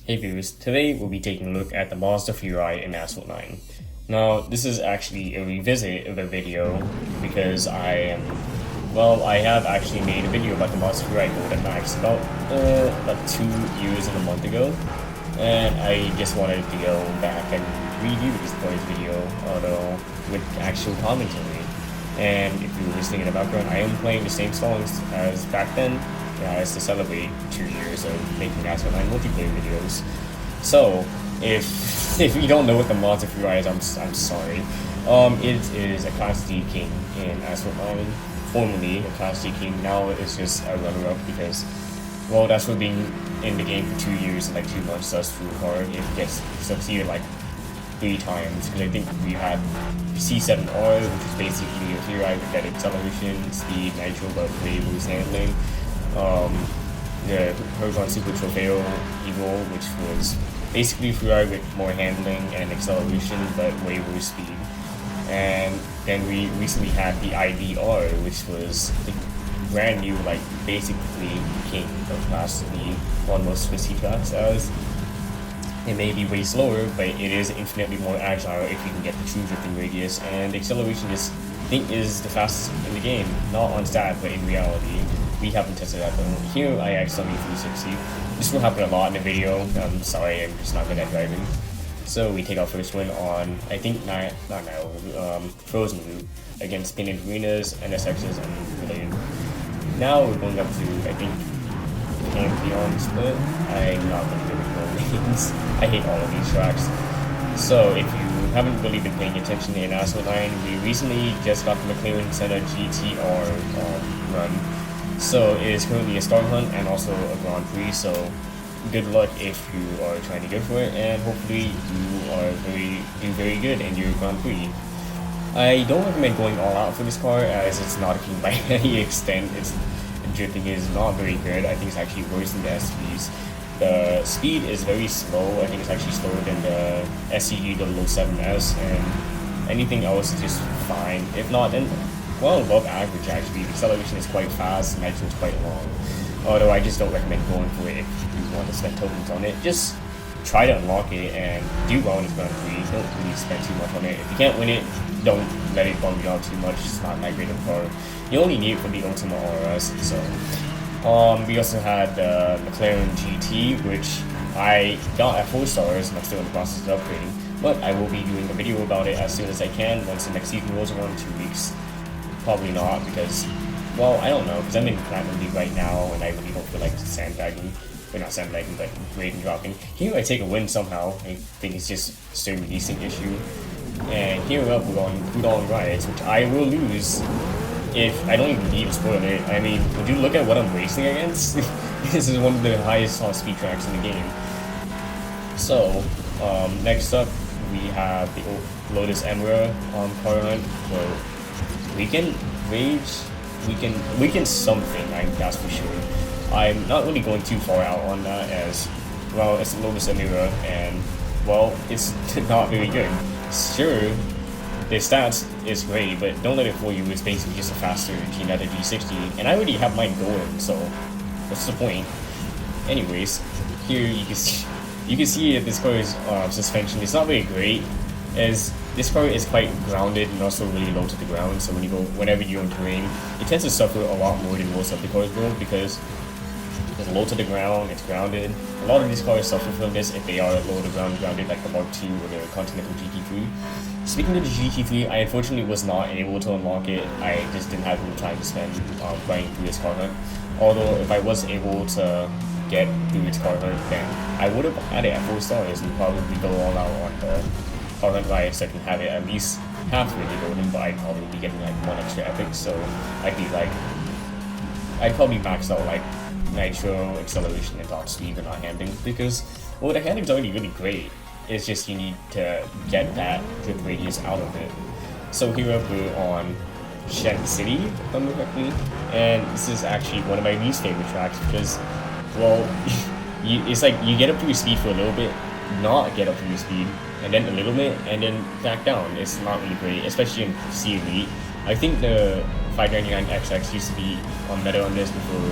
Hey viewers, today we'll be taking a look at the Mazda Furai in Asphalt 9. Now, this is actually a revisit of a video because I have actually made a video about the Mazda Furai Golden Max about 2 years and a month ago, and I just wanted to go back and review this boy's video, although with actual commentary. And if you were listening in the background, I am playing the same songs as back then, as to celebrate 2 years of making Asphalt 9 multiplayer videos. So, if you don't know what the Mazda Furai is, I'm sorry. It is a Class D King in Asphalt 9, formerly a Class D King. Now it's just a runner-up because, well, that's for being in the game for 2 years and like 2 months does through hard. It gets succeeded like 3 times, because I think we had C7R, which is basically a Furai with better acceleration, speed, nitro, but way worse handling. The Horizon Super Trofeo Eagle, which was basically Furai with more handling and acceleration, but way worse speed. And then we recently had the IDR, which was the brand new, like, basically king of Class D on most twisty tracks, as it may be way slower, but it is infinitely more agile if you can get the true drifting radius, and acceleration I think is the fastest in the game, not on stat, but in reality. We haven't tested that though. Here I accidentally 360. This will happen a lot in the video. I'm sorry, I'm just not good at driving. So we take our first win on, I think, Frozen Route against Painted Arenas, NSXs, and related. Now we're going up to, I think, Pantheon Split. I'm not really good with names. I hate all of these tracks. So if you haven't really been paying attention in Asphalt 9, we recently just got the McLaren Senna GTR run. So it is currently a Star Hunt and also a Grand Prix, so good luck if you are trying to go for it, and hopefully you are do very good in your Grand Prix. I don't recommend going all out for this car, as it's not a king by any extent. Its drifting is not very good. I think it's actually worse than the SVs. The speed is very slow. I think it's actually slower than the SCG 007S, and anything else is just fine. If not, then well above average actually. The acceleration is quite fast, and nitro is quite long. Although I just don't recommend going for it if you want to spend tokens on it. Just try to unlock it and do well in this Grand Prix. Don't really spend too much on it. If you can't win it, don't let it bum you out too much. It's not that great of a car. You only need it for the Ultima RS. So we also had the McLaren GT, which I got at 4 stars and I'm still in the process of upgrading. But I will be doing a video about it as soon as I can once the next season rolls around in 2 weeks. Probably not, because, well, I don't know, because I'm in Platinum League right now and I really don't feel like sandbagging. Well, not sandbagging, but rating dropping. Here I take a win somehow. I think it's just a certain releasing issue. And here up we're on Udon Riots, which I will lose if I don't even need to spoil it. I mean, would you look at what I'm racing against? This is one of the highest top speed tracks in the game. So, next up we have the Lotus Emira car hunt. Well, we can rage, we can something, that's for sure. I'm not really going too far out on that, as, well, it's Lotus Emira, and, well, it's not very good. Sure, the stats is great, but don't let it fool you. It's basically just a faster G-Neta G60, and I already have mine going, so what's the point? Anyways, here you can see that this car's suspension is not very great, as this car is quite grounded and also really low to the ground. So whenever you're in terrain, it tends to suffer a lot more than most of the cars will, because it's low to the ground, it's grounded. A lot of these cars suffer from this if they are low to the ground grounded, like the Mark II or the Continental GT3. Speaking of the GT3, I unfortunately was not able to unlock it. I just didn't have any time to spend running through this car hunt. Although if I was able to get through its car hunt, then I would have had it at 4 stars and probably go all out on the car hunt riots, so I can have it at least halfway to golden, but I'd probably be getting like 1 extra epic, so I'd probably max out like nitro, acceleration, and top speed, but not handling, because, well, the handling's already really great. It's just you need to get that drift radius out of it. So here we're on Shanghai City, if I'm correctly, and this is actually one of my least favorite tracks because, well, it's like you get up to your speed for a little bit, not get up to your speed, and then a little bit, and then back down. It's not really great, especially in C Elite. I think the 599XX used to be better on this before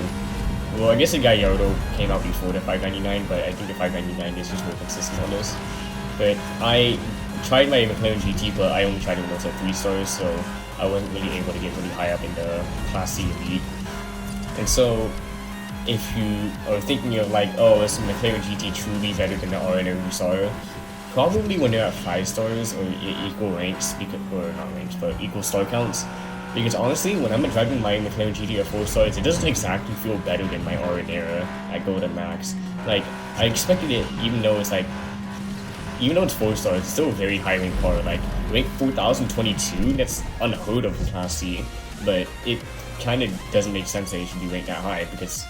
Well, I guess the Gallardo came out before the 599, but I think the 599 is just more consistent on this. But I tried my McLaren GT, but I only tried it when it was at 3 stars, so I wasn't really able to get really high up in the Class C Elite. And so, if you are thinking of like, oh, is the McLaren GT truly better than the ordinary Furai? Probably when they're at 5 stars or equal ranks, or not ranks, but equal star counts. Because honestly, when I'm driving my McLaren GT at 4 stars, it doesn't exactly feel better than my Ordinera at Golden Max. Like, I expected it, even though it's 4 stars, it's still a very high rank car. Like, rank 4022, that's unheard of in Class C. But it kind of doesn't make sense that it should be ranked that high, because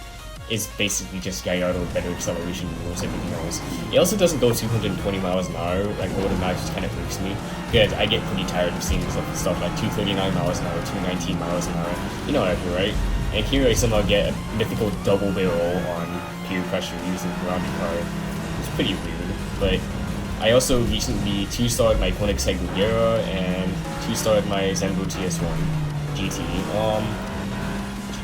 it's basically just Gallardo with better acceleration and most everything else. It also doesn't go 220 miles an hour, like Golden Max just kind of hurts me, because I get pretty tired of seeing stuff like 239 miles an hour, 219 miles an hour, you know what I mean, right? And here I somehow get a mythical double barrel on peer pressure using the grounding car. It's pretty weird, but I also recently 2-starred my Koenigsegg Regera and 2-starred my Zenbo TS1 GT.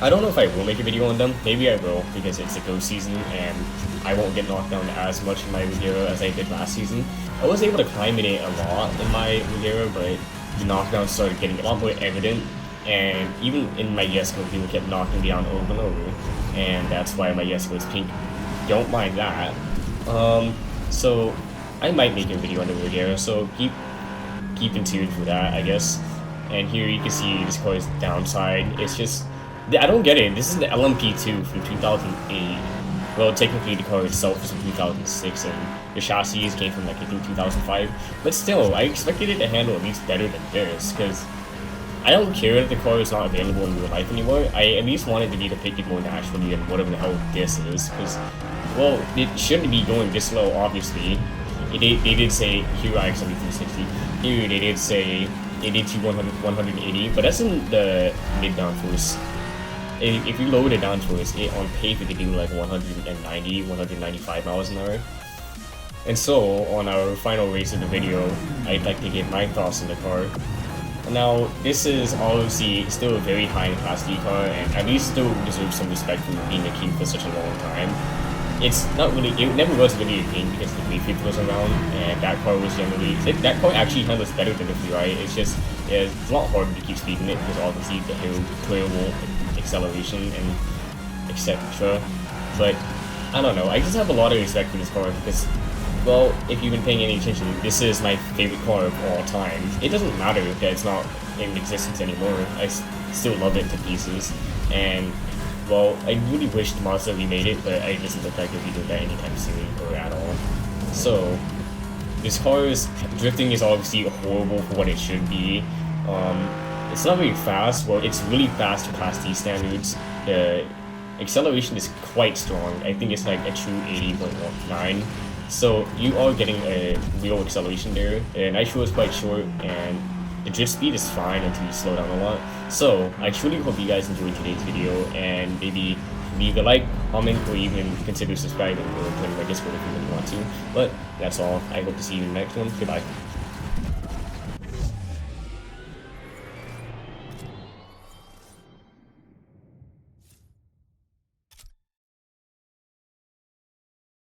I don't know if I will make a video on them. Maybe I will, because it's a go season and I won't get knocked down as much in my Regera as I did last season. I was able to climb in it a lot in my Regera, but the knockdowns started getting a lot more evident, and even in my Yesco, people kept knocking me down over and over, and that's why my Yesco is pink. Don't mind that. So I might make a video on the Regera, so keep in tune for that, I guess. And here you can see this car's downside. It's just, I don't get it. This is the LMP2 from 2008. Well, technically the car itself is from 2006, and the chassis came from like I think 2005. But still, I expected it to handle at least better than this, because I don't care that the car is not available in real life anymore. I at least wanted to be depicted more naturally than whatever the hell this is, because, well, it shouldn't be going this slow, obviously. They did say Furai is only 360. Here they did say it did to 180, but that's in the mid downforce. If you lower the downforce, it on paper could do like 190, 195 miles an hour. And so, on our final race of the video, I'd like to give my thoughts on the car. Now, this is obviously still a very high-end Class D car, and at least still deserves some respect for being a king for such a long time. It's not really, it never was really a king because the V50 was around, and that car was generally, that car actually handles better than the Furai. It's just, it's a lot harder to keep speeding it because obviously the terrible acceleration and etc. But I don't know, I just have a lot of respect for this car because, well, if you've been paying any attention, this is my favorite car of all time. It doesn't matter that it's not in existence anymore. I still love it to pieces, and well, I really wish the Mazda remade it, but it doesn't look like they'll be doing that anytime soon or at all. So, this car's drifting is obviously horrible for what it should be. It's not very fast. Well, it's really fast for Class D standards. The acceleration is quite strong. I think it's like a true 80.9. So you are getting a real acceleration there. The nitro is quite short, and the drift speed is fine until you slow down a lot. So I truly hope you guys enjoyed today's video, and maybe leave a like, comment, or even consider subscribing or joining my Discord if you really want to. But that's all. I hope to see you in the next one. Goodbye.